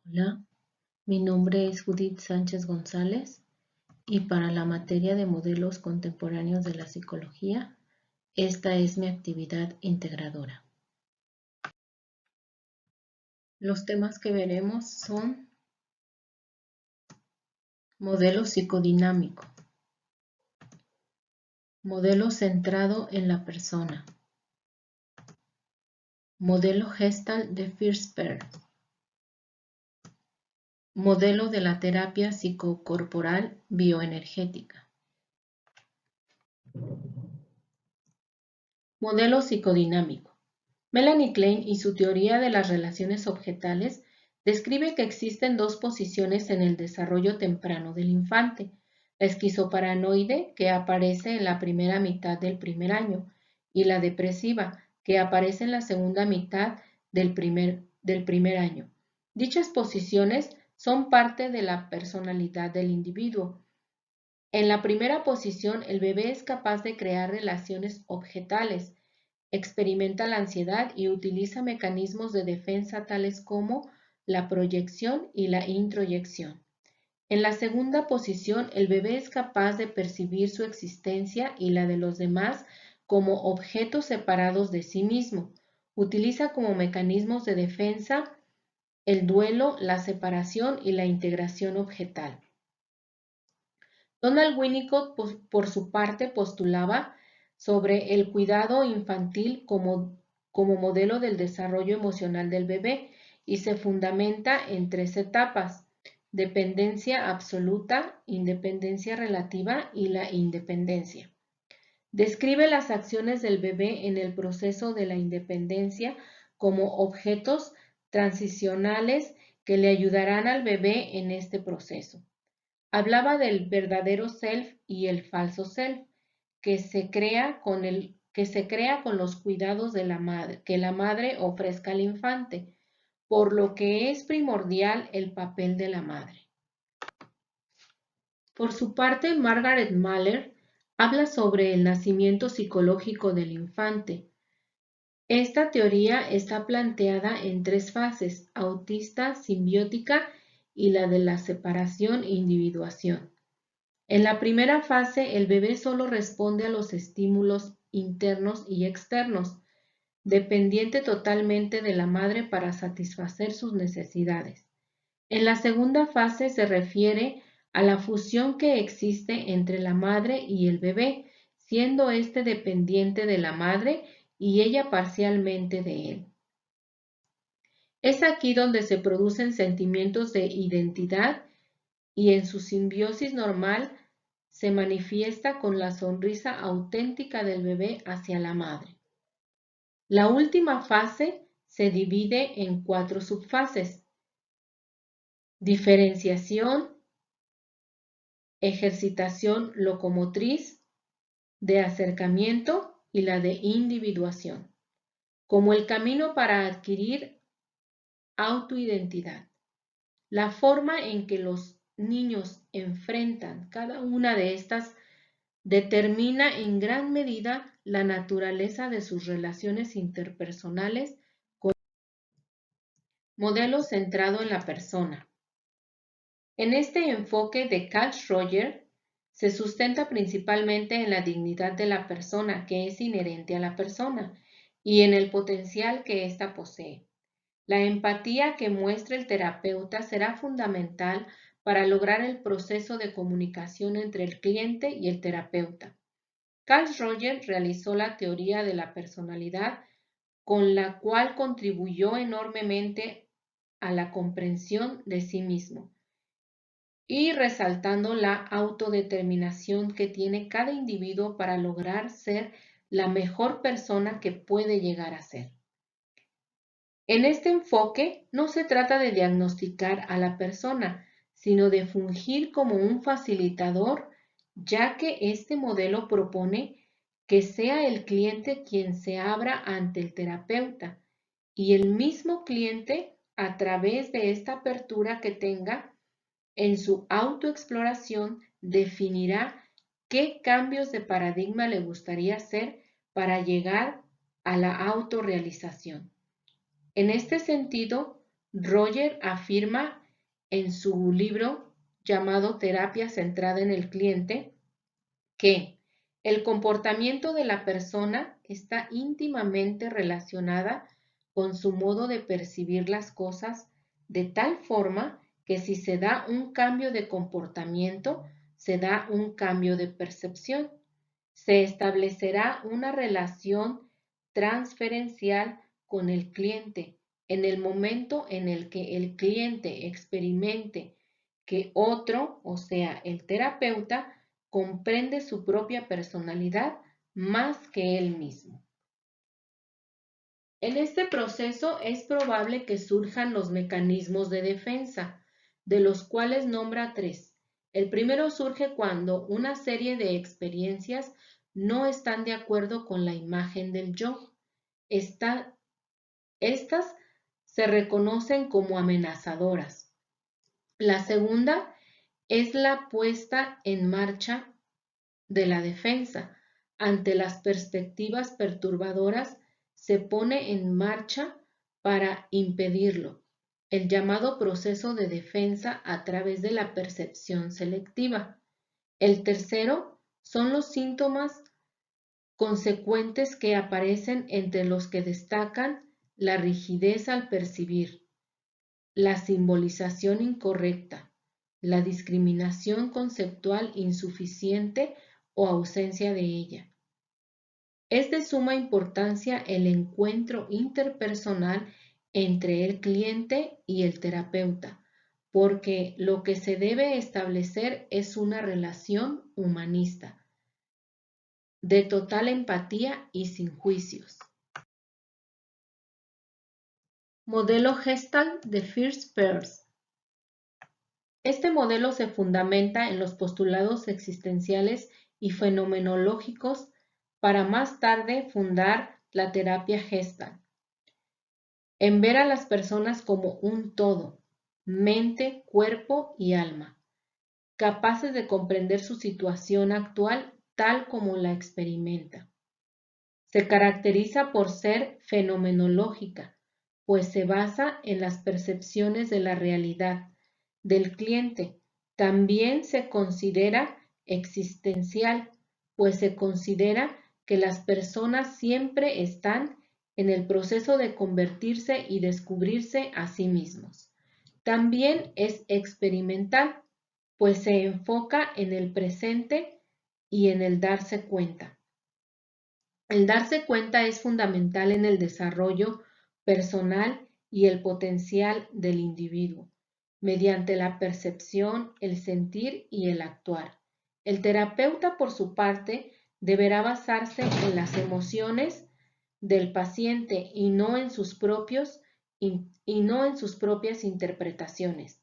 Hola, mi nombre es Judith Sánchez González y para la materia de modelos contemporáneos de la psicología, esta es mi actividad integradora. Los temas que veremos son modelo psicodinámico, modelo centrado en la persona, modelo Gestalt de Fierspers, modelo de la terapia psicocorporal bioenergética. Modelo psicodinámico. Melanie Klein y su teoría de las relaciones objetales describe que existen dos posiciones en el desarrollo temprano del infante: la esquizoparanoide, que aparece en la primera mitad del primer año, y la depresiva, que aparece en la segunda mitad del primer año. Dichas posiciones son parte de la personalidad del individuo. En la primera posición, el bebé es capaz de crear relaciones objetales, experimenta la ansiedad y utiliza mecanismos de defensa tales como la proyección y la introyección. En la segunda posición, el bebé es capaz de percibir su existencia y la de los demás como objetos separados de sí mismo. Utiliza como mecanismos de defensa el duelo, la separación y la integración objetal. Donald Winnicott, por su parte, postulaba sobre el cuidado infantil como modelo del desarrollo emocional del bebé y se fundamenta en tres etapas: dependencia absoluta, independencia relativa y la independencia. Describe las acciones del bebé en el proceso de la independencia como objetos transicionales que le ayudarán al bebé en este proceso. Hablaba del verdadero self y el falso self, que se crea con los cuidados de la madre, que la madre ofrezca al infante, por lo que es primordial el papel de la madre. Por su parte, Margaret Mahler habla sobre el nacimiento psicológico del infante. Esta teoría está planteada en tres fases: autista, simbiótica y la de la separación e individuación. En la primera fase, el bebé solo responde a los estímulos internos y externos, dependiente totalmente de la madre para satisfacer sus necesidades. En la segunda fase se refiere a la fusión que existe entre la madre y el bebé, siendo éste dependiente de la madre y ella parcialmente de él. Es aquí donde se producen sentimientos de identidad y en su simbiosis normal se manifiesta con la sonrisa auténtica del bebé hacia la madre. La última fase se divide en 4 subfases: diferenciación, ejercitación locomotriz, de acercamiento y la de individuación, como el camino para adquirir autoidentidad. La forma en que los niños enfrentan cada una de estas determina en gran medida la naturaleza de sus relaciones interpersonales con modelo centrado en la persona. En este enfoque de Carl Rogers se sustenta principalmente en la dignidad de la persona, que es inherente a la persona, y en el potencial que ésta posee. La empatía que muestra el terapeuta será fundamental para lograr el proceso de comunicación entre el cliente y el terapeuta. Carl Rogers realizó la teoría de la personalidad, con la cual contribuyó enormemente a la comprensión de sí mismo, y resaltando la autodeterminación que tiene cada individuo para lograr ser la mejor persona que puede llegar a ser. En este enfoque no se trata de diagnosticar a la persona, sino de fungir como un facilitador, ya que este modelo propone que sea el cliente quien se abra ante el terapeuta y el mismo cliente, a través de esta apertura que tenga en su autoexploración, definirá qué cambios de paradigma le gustaría hacer para llegar a la autorrealización. En este sentido, Roger afirma en su libro llamado Terapia centrada en el cliente que el comportamiento de la persona está íntimamente relacionada con su modo de percibir las cosas, de tal forma que si se da un cambio de comportamiento, se da un cambio de percepción. Se establecerá una relación transferencial con el cliente en el momento en el que el cliente experimente que otro, o sea, el terapeuta, comprende su propia personalidad más que él mismo. En este proceso es probable que surjan los mecanismos de defensa, de los cuales nombra tres. El primero surge cuando una serie de experiencias no están de acuerdo con la imagen del yo. Estas se reconocen como amenazadoras. La segunda es la puesta en marcha de la defensa. Ante las perspectivas perturbadoras, se pone en marcha para impedirlo, el llamado proceso de defensa a través de la percepción selectiva. El tercero son los síntomas consecuentes que aparecen, entre los que destacan la rigidez al percibir, la simbolización incorrecta, la discriminación conceptual insuficiente o ausencia de ella. Es de suma importancia el encuentro interpersonal entre el cliente y el terapeuta, porque lo que se debe establecer es una relación humanista, de total empatía y sin juicios. Modelo Gestalt de Fritz-Perls. Este modelo se fundamenta en los postulados existenciales y fenomenológicos para más tarde fundar la terapia Gestalt, en ver a las personas como un todo, mente, cuerpo y alma, capaces de comprender su situación actual tal como la experimenta. Se caracteriza por ser fenomenológica, pues se basa en las percepciones de la realidad del cliente. También se considera existencial, pues se considera que las personas siempre están en el proceso de convertirse y descubrirse a sí mismos. También es experimental, pues se enfoca en el presente y en el darse cuenta. El darse cuenta es fundamental en el desarrollo personal y el potencial del individuo, mediante la percepción, el sentir y el actuar. El terapeuta, por su parte, deberá basarse en las emociones del paciente y no en sus propias interpretaciones,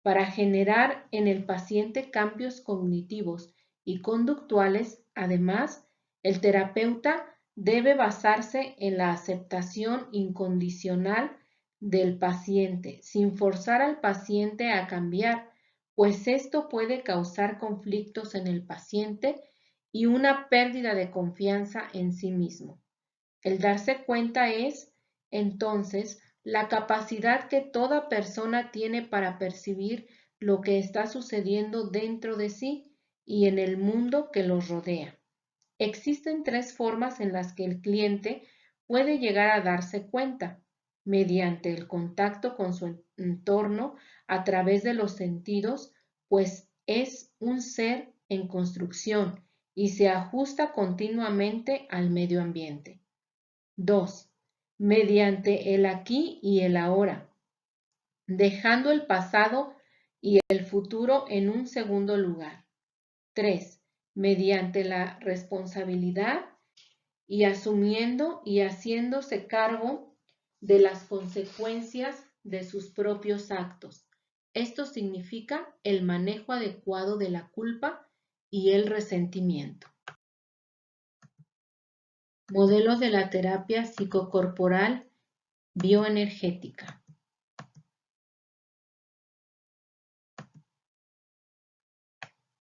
para generar en el paciente cambios cognitivos y conductuales. Además, el terapeuta debe basarse en la aceptación incondicional del paciente, sin forzar al paciente a cambiar, pues esto puede causar conflictos en el paciente y una pérdida de confianza en sí mismo. El darse cuenta es, entonces, la capacidad que toda persona tiene para percibir lo que está sucediendo dentro de sí y en el mundo que los rodea. Existen tres formas en las que el cliente puede llegar a darse cuenta: mediante el contacto con su entorno a través de los sentidos, pues es un ser en construcción y se ajusta continuamente al medio ambiente. 2. Mediante el aquí y el ahora, dejando el pasado y el futuro en un segundo lugar. 3. Mediante la responsabilidad y asumiendo y haciéndose cargo de las consecuencias de sus propios actos. Esto significa el manejo adecuado de la culpa y el resentimiento. Modelo de la terapia psicocorporal bioenergética.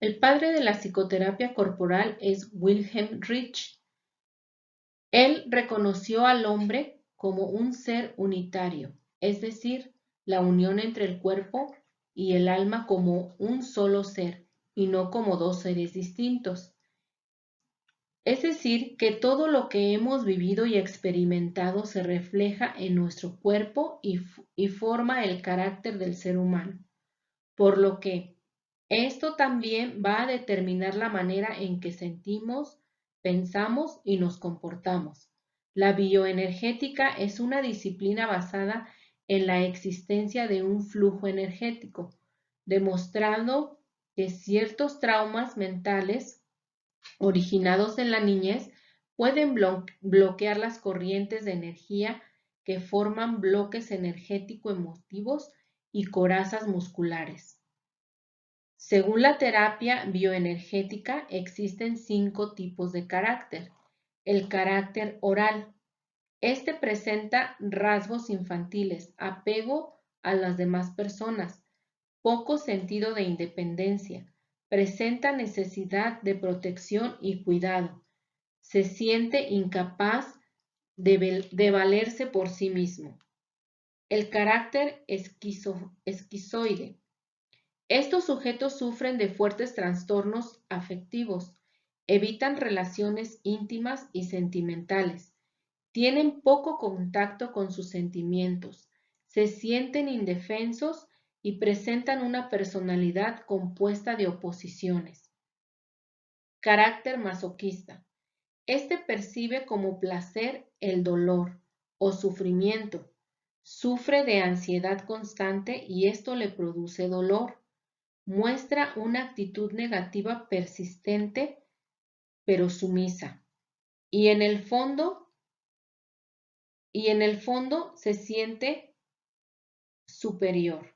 El padre de la psicoterapia corporal es Wilhelm Reich. Él reconoció al hombre como un ser unitario, es decir, la unión entre el cuerpo y el alma como un solo ser y no como dos seres distintos. Es decir, que todo lo que hemos vivido y experimentado se refleja en nuestro cuerpo y forma el carácter del ser humano, por lo que esto también va a determinar la manera en que sentimos, pensamos y nos comportamos. La bioenergética es una disciplina basada en la existencia de un flujo energético, demostrando que ciertos traumas mentales originados en la niñez pueden bloquear las corrientes de energía que forman bloques energético-emotivos y corazas musculares. Según la terapia bioenergética, existen 5 tipos de carácter. El carácter oral. Este presenta rasgos infantiles, apego a las demás personas, poco sentido de independencia, presenta necesidad de protección y cuidado, se siente incapaz de valerse por sí mismo. El carácter esquizoide. Estos sujetos sufren de fuertes trastornos afectivos, evitan relaciones íntimas y sentimentales, tienen poco contacto con sus sentimientos, se sienten indefensos y presentan una personalidad compuesta de oposiciones. Carácter masoquista. Este percibe como placer el dolor o sufrimiento. Sufre de ansiedad constante y esto le produce dolor. Muestra una actitud negativa persistente pero sumisa. Y en el fondo se siente superior.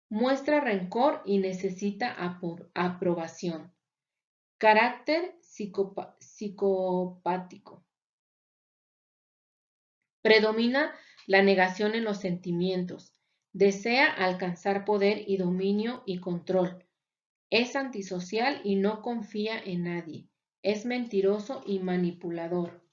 Muestra rencor y necesita aprobación. Carácter psicopático. Predomina la negación en los sentimientos. Desea alcanzar poder y dominio y control. Es antisocial y no confía en nadie. Es mentiroso y manipulador.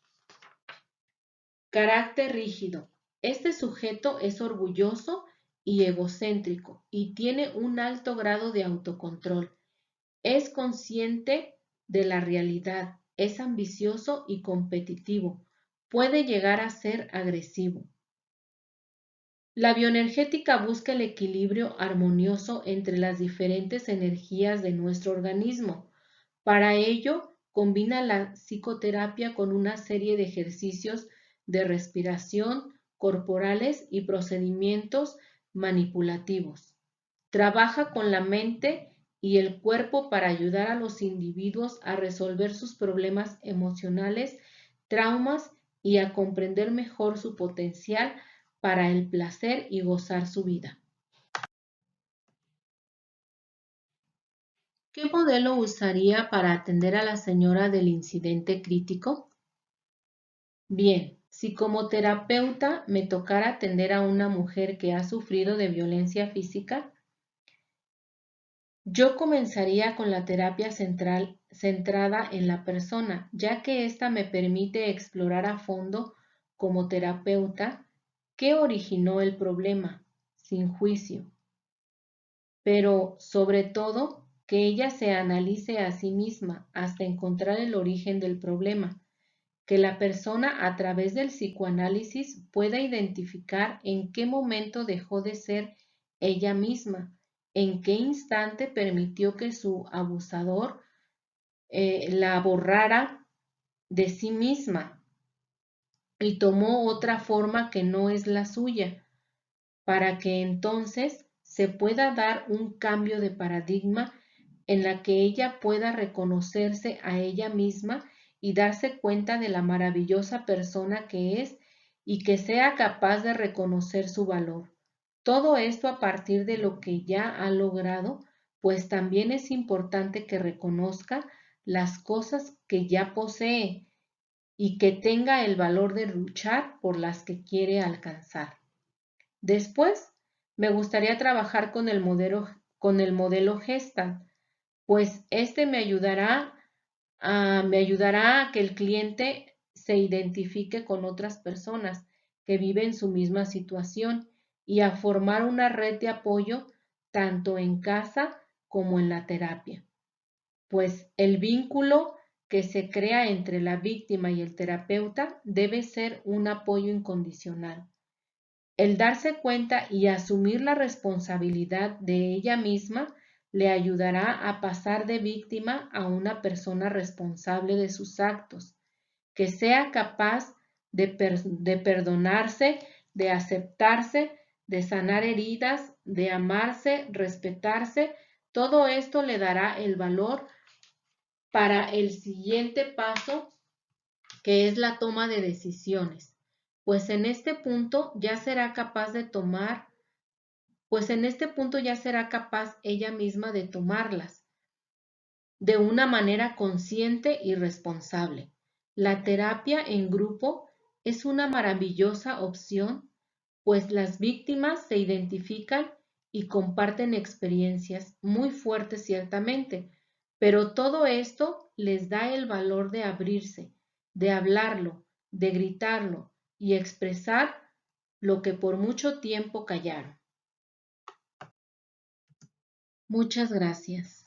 Carácter rígido. Este sujeto es orgulloso y egocéntrico y tiene un alto grado de autocontrol. Es consciente de la realidad, es ambicioso y competitivo. Puede llegar a ser agresivo. La bioenergética busca el equilibrio armonioso entre las diferentes energías de nuestro organismo. Para ello, combina la psicoterapia con una serie de ejercicios de respiración corporales y procedimientos manipulativos. Trabaja con la mente y el cuerpo para ayudar a los individuos a resolver sus problemas emocionales, traumas y a comprender mejor su potencial para el placer y gozar su vida. ¿Qué modelo usaría para atender a la señora del incidente crítico? Bien, si como terapeuta me tocara atender a una mujer que ha sufrido de violencia física, yo comenzaría con la terapia centrada en la persona, ya que ésta me permite explorar a fondo como terapeuta qué originó el problema, sin juicio, pero sobre todo que ella se analice a sí misma hasta encontrar el origen del problema, que la persona a través del psicoanálisis pueda identificar en qué momento dejó de ser ella misma, en qué instante permitió que su abusador la borrara de sí misma y tomó otra forma que no es la suya, para que entonces se pueda dar un cambio de paradigma en la que ella pueda reconocerse a ella misma y darse cuenta de la maravillosa persona que es y que sea capaz de reconocer su valor. Todo esto a partir de lo que ya ha logrado, pues también es importante que reconozca las cosas que ya posee y que tenga el valor de luchar por las que quiere alcanzar. Después, me gustaría trabajar con el modelo Gestalt, pues este me ayudará a que el cliente se identifique con otras personas que viven su misma situación y a formar una red de apoyo tanto en casa como en la terapia, pues el vínculo que se crea entre la víctima y el terapeuta debe ser un apoyo incondicional. El darse cuenta y asumir la responsabilidad de ella misma le ayudará a pasar de víctima a una persona responsable de sus actos, que sea capaz de perdonarse, de aceptarse, de sanar heridas, de amarse, respetarse. Todo esto le dará el valor para el siguiente paso, que es la toma de decisiones, pues en este punto ya será capaz de tomar, pues en este punto ya será capaz ella misma de tomarlas de una manera consciente y responsable. La terapia en grupo es una maravillosa opción, pues las víctimas se identifican y comparten experiencias muy fuertes ciertamente, pero todo esto les da el valor de abrirse, de hablarlo, de gritarlo y expresar lo que por mucho tiempo callaron. Muchas gracias.